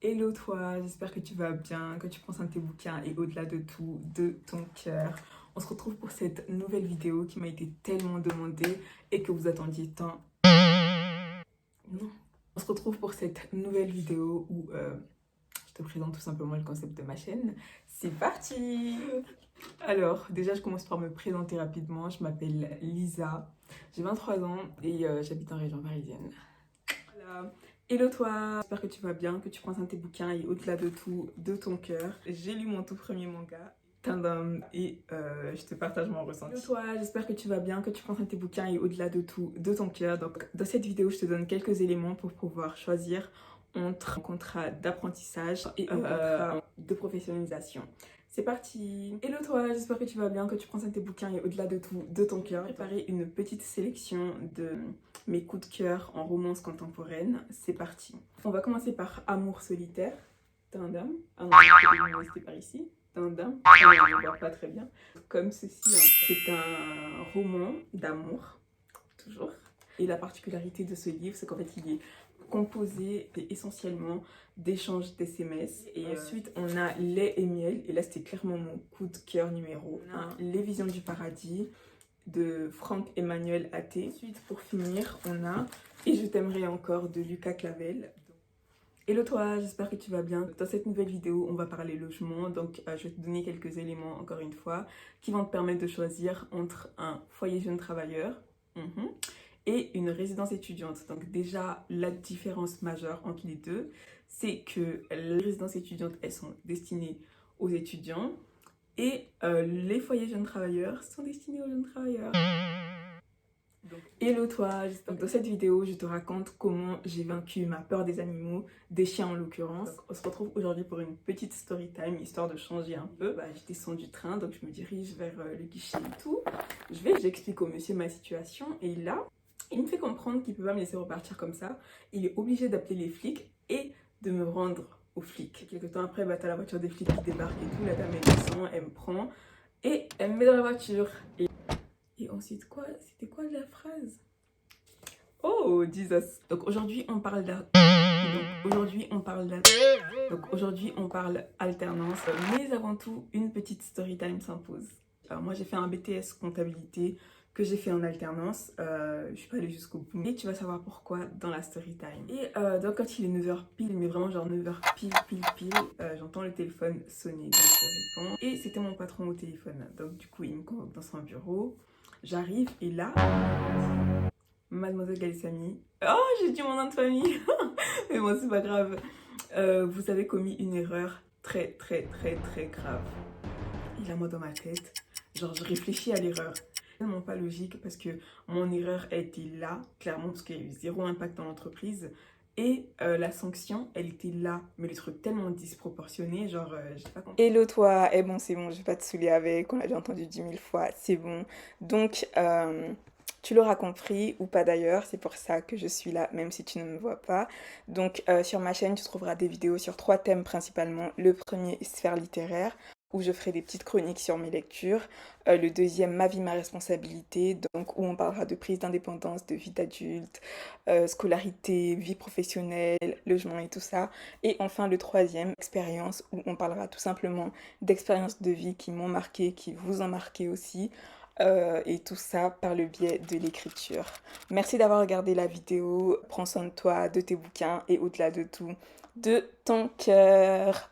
Hello toi, j'espère que tu vas bien, que tu prends soin de tes bouquins et au-delà de tout, de ton cœur. On se retrouve pour cette nouvelle vidéo qui m'a été tellement demandée et que vous attendiez tant. Non. On se retrouve pour cette nouvelle vidéo où je te présente tout simplement le concept de ma chaîne. C'est parti! Alors, déjà, je commence par me présenter rapidement. Je m'appelle Lisa, j'ai 23 ans et j'habite en région parisienne. Voilà. Hello toi, j'espère que tu vas bien, que tu prends soin de tes bouquins et au-delà de tout, de ton cœur. J'ai lu mon tout premier manga, Tandem, et je te partage mon ressenti. Hello toi, j'espère que tu vas bien, que tu prends soin de tes bouquins et au-delà de tout, de ton cœur. Donc dans cette vidéo, je te donne quelques éléments pour pouvoir choisir entre un contrat d'apprentissage et un contrat de professionnalisation. C'est parti! Hello toi, j'espère que tu vas bien, que tu prends soin de tes bouquins et au-delà de tout, de ton cœur. J'ai préparé une petite sélection de mes coups de cœur en romance contemporaine. C'est parti! On va commencer par Amour solitaire. Tandem. Ah non, c'était par ici. Tandem. On ne voit pas très bien. Comme ceci, hein. C'est un roman d'amour, toujours. Et la particularité de ce livre, c'est qu'en fait, il est composé essentiellement d'échanges d'SMS. Et ensuite, on a Lait et miel. Et là, c'était clairement mon coup de cœur numéro 1. Les visions du paradis de Franck Emmanuel Athé. Ensuite, pour finir, on a Et je t'aimerai encore de Lucas Clavel. Hello toi, j'espère que tu vas bien. Dans cette nouvelle vidéo, on va parler logement. Donc, je vais te donner quelques éléments, encore une fois, qui vont te permettre de choisir entre un foyer jeune travailleur et une résidence étudiante. Donc déjà, la différence majeure entre les deux, c'est que les résidences étudiantes, elles sont destinées aux étudiants et les foyers jeunes travailleurs sont destinés aux jeunes travailleurs. Hello toi, j'espère que dans cette vidéo, je te raconte comment j'ai vaincu ma peur des animaux, des chiens en l'occurrence. On se retrouve aujourd'hui pour une petite story time, histoire de changer un peu. Je descends du train, donc je me dirige vers le guichet et tout. J'explique au monsieur ma situation et là, il me fait comprendre qu'il ne peut pas me laisser repartir comme ça. Il est obligé d'appeler les flics et de me rendre aux flics. Quelques temps après, t'as la voiture des flics qui débarque et tout. La dame elle descend, elle me prend et elle me met dans la voiture. Et ensuite quoi? C'était quoi la phrase? Oh, Jesus. Donc aujourd'hui, on parle aujourd'hui, on parle alternance. Mais avant tout, une petite story time s'impose. Alors moi, j'ai fait un BTS comptabilité que j'ai fait en alternance. Je suis pas allée jusqu'au bout. Et tu vas savoir pourquoi dans la story time. Et donc quand il est 9h pile, mais vraiment genre 9h pile, j'entends le téléphone sonner. Donc je réponds. Et c'était mon patron au téléphone. Donc du coup, il me convoque dans son bureau. J'arrive et là... Mademoiselle Galissami. Oh, j'ai dit mon nom de famille. Mais bon, c'est pas grave. Vous avez commis une erreur très grave. Et là, moi, dans ma tête, genre, je réfléchis à l'erreur. C'est tellement pas logique parce que mon erreur a été là, clairement, parce qu'il y a eu zéro impact dans l'entreprise. Et la sanction, elle était là, mais le truc tellement disproportionné, genre, j'ai pas compris. Hello toi, eh bon, c'est bon, je vais pas te saouler avec, on l'a déjà entendu 10 000 fois, c'est bon. Donc, tu l'auras compris, ou pas d'ailleurs, c'est pour ça que je suis là, même si tu ne me vois pas. Donc, sur ma chaîne, tu trouveras des vidéos sur 3 thèmes principalement. Le premier, sphère littéraire, où je ferai des petites chroniques sur mes lectures. Le deuxième, ma vie, ma responsabilité, donc où on parlera de prise d'indépendance, de vie d'adulte, scolarité, vie professionnelle, logement et tout ça. Et enfin, le troisième, expérience, où on parlera tout simplement d'expériences de vie qui m'ont marqué, qui vous ont marqué aussi. Et tout ça par le biais de l'écriture. Merci d'avoir regardé la vidéo. Prends soin de toi, de tes bouquins et au-delà de tout, de ton cœur.